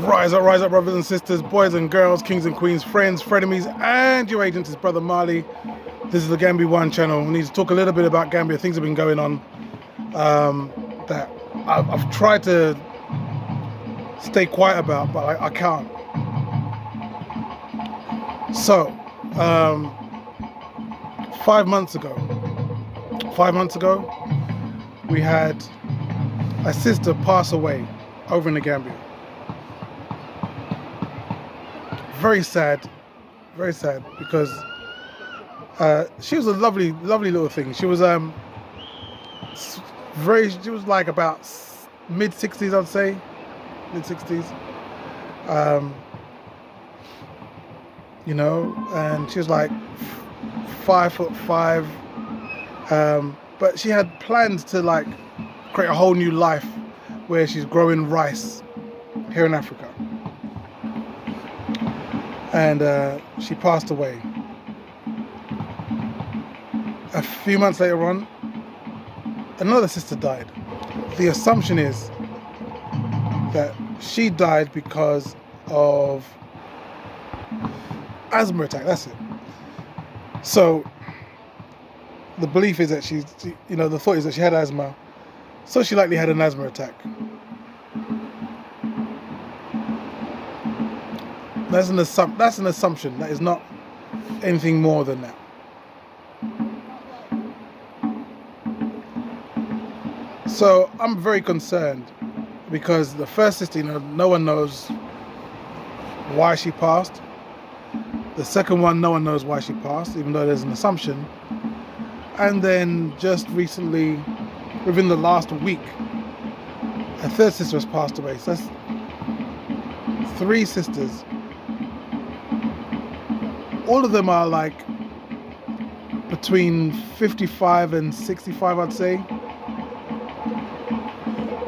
Rise up, brothers and sisters, boys and girls, kings and queens, friends, frenemies, and your agent is Brother Marley. This is the Gambia One channel. We need to talk a little bit about Gambia. Things have been going on that I've tried to stay quiet about, but I can't. So, 5 months ago, we had a sister pass away over in the Gambia. Very sad because she was a lovely little thing. She was she was like about mid-60s, I'd say, mid-60s. You know, and she was like 5'5", but she had plans to like create a whole new life where she's growing rice here in Africa. And she passed away. A few months later on, another sister died. The assumption is that she died because of asthma attack. That's it. So the belief is that the thought is that she had asthma, so she likely had an asthma attack. That's an assumption. That is not anything more than that. So I'm very concerned because the first sister, no one knows why she passed. The second one, no one knows why she passed, even though there's an assumption. And then just recently, within the last week, a third sister has passed away. So that's 3 sisters. All of them are like between 55 and 65, I'd say.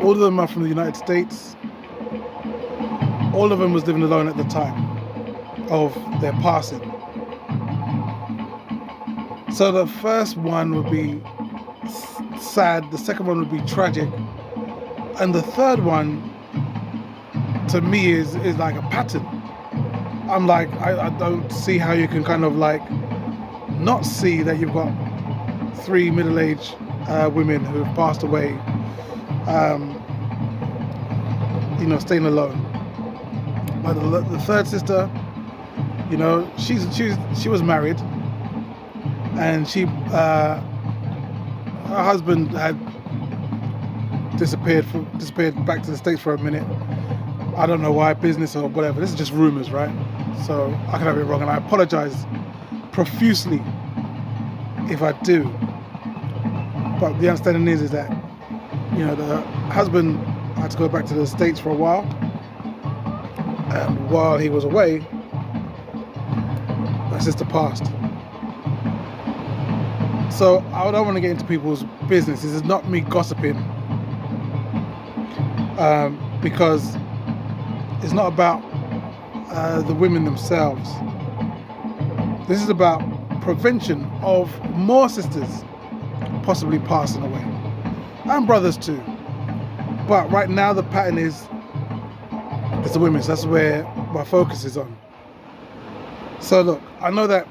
All of them are from the United States. All of them was living alone at the time of their passing. So the first one would be sad, the second one would be tragic, and the third one to me is like a pattern. I'm like, I don't see how you can kind of like not see that you've got 3 middle-aged women who have passed away, staying alone. But the third sister, she was married, and her husband had disappeared back to the States for a minute. I don't know why, business or whatever. This is just rumors, right? So I can have it wrong, and I apologize profusely if I do. But the understanding is that the husband had to go back to the States for a while, and while he was away, my sister passed. So I don't want to get into people's business. This is not me gossiping, because it's not about the women themselves. This is about prevention of more sisters possibly passing away, and brothers too. But right now the pattern is the women. So that's where my focus is on. So look, I know that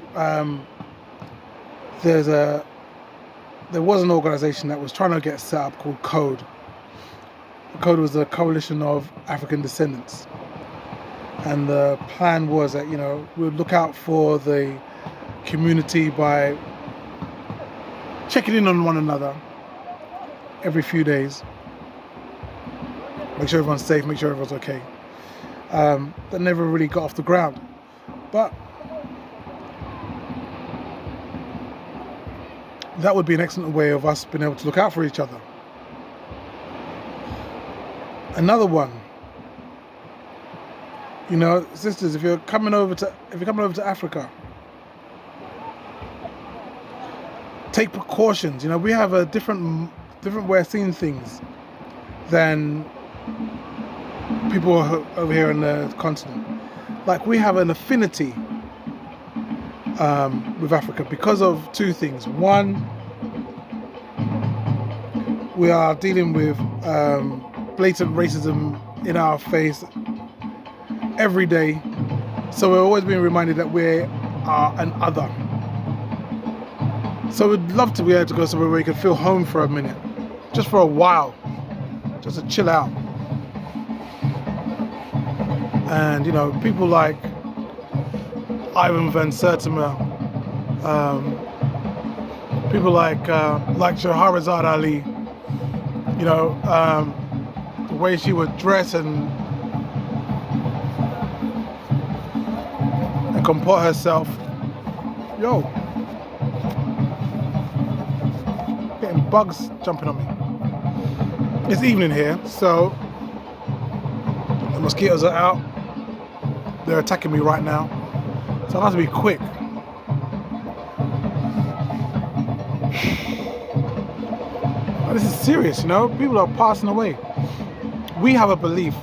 there was an organization that was trying to get set up called CODE. CODE was a coalition of African descendants. And the plan was that, we would look out for the community by checking in on one another every few days. Make sure everyone's safe, make sure everyone's okay. That never really got off the ground. But that would be an excellent way of us being able to look out for each other. Another one, sisters, if you're coming over to Africa, take precautions. We have a different way of seeing things than people over here on the continent. Like, we have an affinity with Africa because of 2 things. One, we are dealing with blatant racism in our face every day. So we're always being reminded that we are an other. So we'd love to be able to go somewhere where we can feel home for a minute, just for a while, just to chill out. And you know, people like Ivan van Sertima, people like Shahrazad Ali, you know, the way she would dress and comport herself. Yo, getting bugs jumping on me. It's evening here, so the mosquitoes are out. They're attacking me right now, so I have to be quick. This is serious, you know. People are passing away. We have a belief.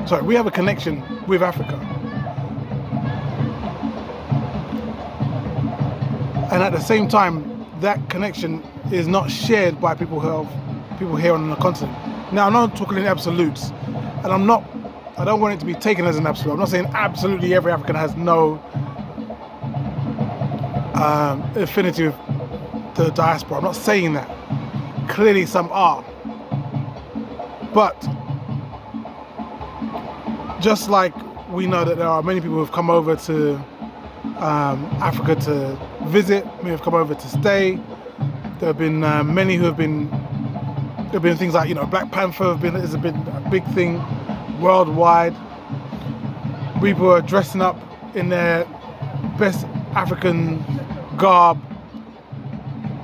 Sorry, we have a connection with Africa. And at the same time, that connection is not shared by people here on the continent. Now, I'm not talking in absolutes, and I don't want it to be taken as an absolute. I'm not saying absolutely every African has no affinity with the diaspora. I'm not saying that. Clearly some are. But just like we know that there are many people who have come over to Africa to visit, many have come over to stay. There have been many who have been, there have been things like, you know, Black Panther has been a big thing worldwide. People are dressing up in their best African garb,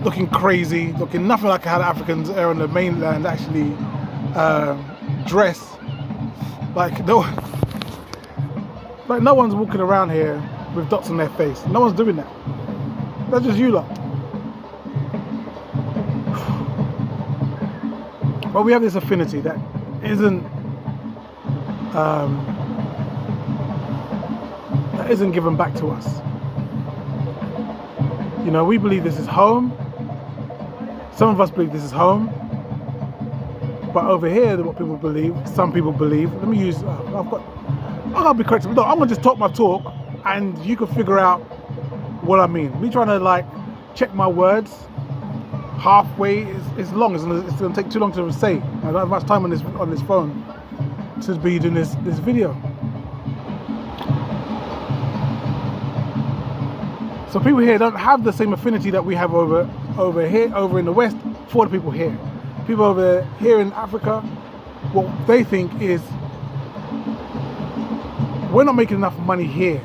looking crazy, looking nothing like how the Africans are on the mainland actually dress. Like no one's walking around here with dots on their face. No one's doing that. That's just you lot. But we have this affinity that isn't given back to us. You know, we believe this is home. Some of us believe this is home. But over here, what people believe, some people believe, let me use, I've got to be correct. No, I'm going to just talk my talk and you can figure out what I mean. Me trying to like check my words halfway is long. It's going to take too long to say. I don't have much time on this phone to be doing this video. So people here don't have the same affinity that we have over in the West for the people here. People over here in Africa, what they think is, we're not making enough money here.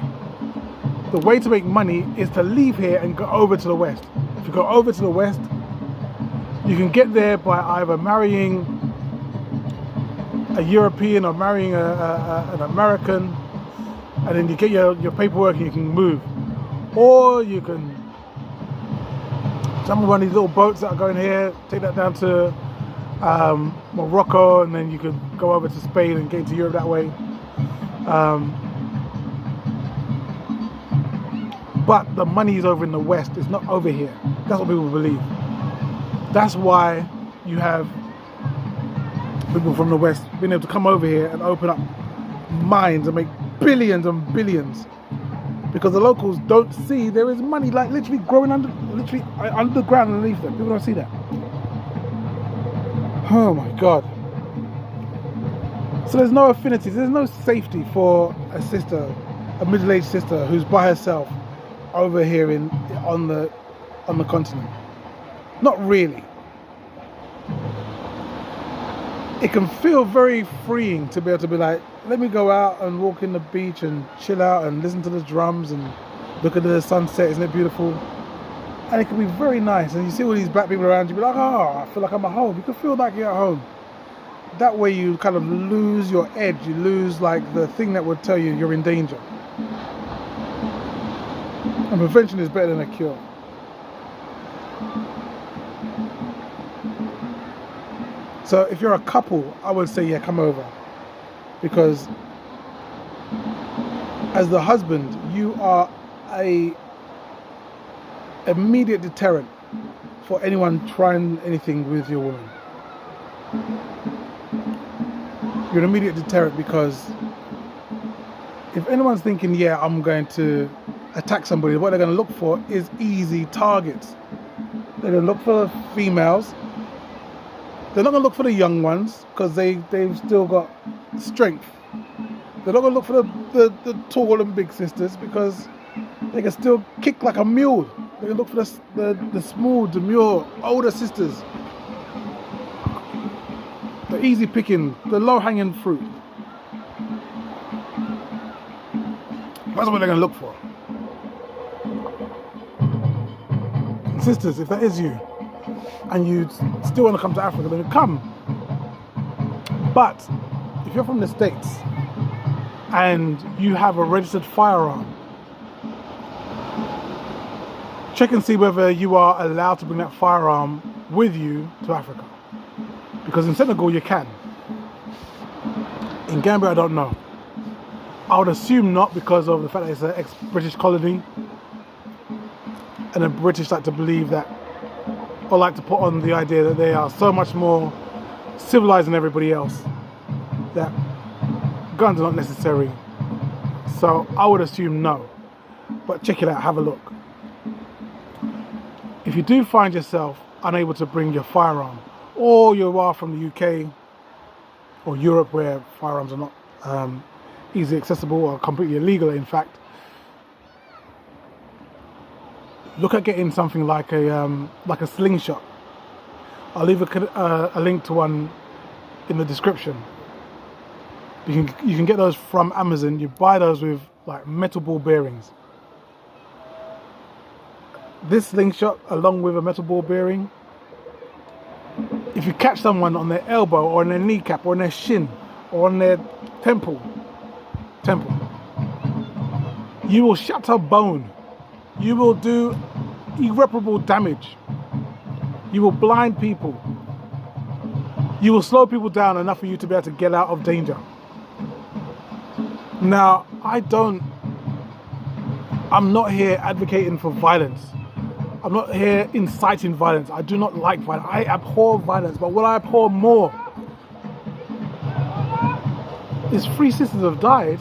The way to make money is to leave here and go over to the West. If you go over to the West, you can get there by either marrying a European or marrying an American, and then you get your paperwork and you can move. Or you can jump on one of these little boats that are going here, take that down to Morocco, and then you could go over to Spain and get into Europe that way. But the money is over in the West, it's not over here. That's what people believe. That's why you have people from the West being able to come over here and open up mines and make billions and billions. Because the locals don't see there is money like literally growing underground underneath them. People don't see that. Oh my God. So there's no affinity, there's no safety for a sister, a middle-aged sister who's by herself over here on the continent. Not really. It can feel very freeing to be able to be like, let me go out and walk in the beach and chill out and listen to the drums and look at the sunset, isn't it beautiful? And it can be very nice. And you see all these black people around you, be like, oh, I feel like I'm at home. You can feel like you're at home. That way you kind of lose your edge. You lose like the thing that would tell you you're in danger. And prevention is better than a cure. So if you're a couple, I would say, yeah, come over. Because as the husband, you are a immediate deterrent for anyone trying anything with your woman. You're an immediate deterrent because if anyone's thinking, yeah, I'm going to attack somebody, what they're going to look for is easy targets. They're going to look for females. They're not going to look for the young ones because they've still got strength. They're not going to look for the tall and big sisters because they can still kick like a mule. They're going to look for the small, demure, older sisters. The easy picking, the low-hanging fruit. That's what they're going to look for. And sisters, if that is you, and you still want to come to Africa, then come. But if you're from the States and you have a registered firearm, check and see whether you are allowed to bring that firearm with you to Africa. Because in Senegal you can. In Gambia I don't know. I would assume not because of the fact that it's an ex-British colony, and the British like to believe that, or like to put on the idea that they are so much more civilized than everybody else that guns are not necessary. So I would assume no. But check it out, have a look. If you do find yourself unable to bring your firearm, or you are from the UK or Europe where firearms are not easily accessible or completely illegal, in fact, look at getting something like a slingshot. I'll leave a link to one in the description. You can get those from Amazon. You buy those with like metal ball bearings. This slingshot, along with a metal ball bearing, if you catch someone on their elbow or on their kneecap or on their shin or on their temple, you will shatter bone. You will do irreparable damage. You will blind people. You will slow people down enough for you to be able to get out of danger. Now, I'm not here advocating for violence. I'm not here inciting violence. I do not like violence. I abhor violence. But what I abhor more is 3 sisters have died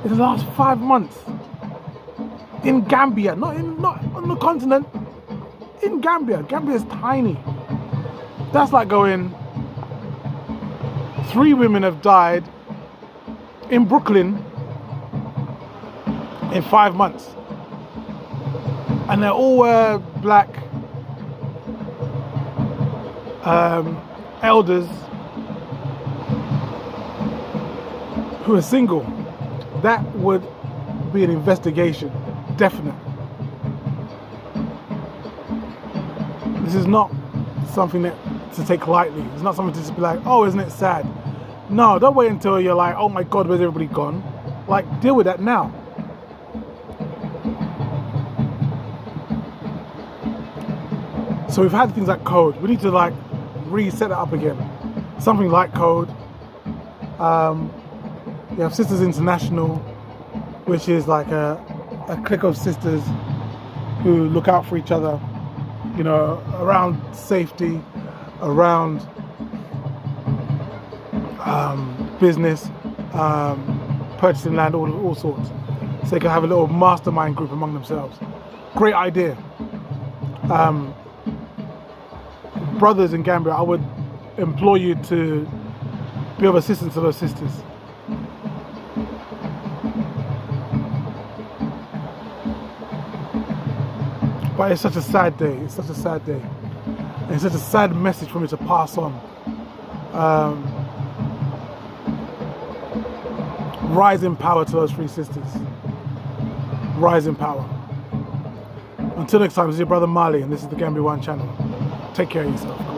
in the last 5 months. In Gambia, not on the continent. In Gambia. Gambia is tiny. That's like going, 3 women have died in Brooklyn in 5 months. And they're all black elders who are single. That would be an investigation, definite. This is not something to take lightly. It's not something to just be like, oh, isn't it sad? No, don't wait until you're like, oh my God, where's everybody gone? Like, deal with that now. So we've had things like code. We need to like reset it up again. Something like code. We have Sisters International, which is like a clique of sisters who look out for each other, you know, around safety, around business, purchasing land, all sorts. So they can have a little mastermind group among themselves. Great idea. Brothers in Gambia, I would implore you to be of assistance to those sisters. But it's such a sad day. It's such a sad day. And it's such a sad message for me to pass on. Rise in power to those 3 sisters. Rise in power. Until next time, this is your brother Marley, and this is the Gambia One channel. Take care of yourself.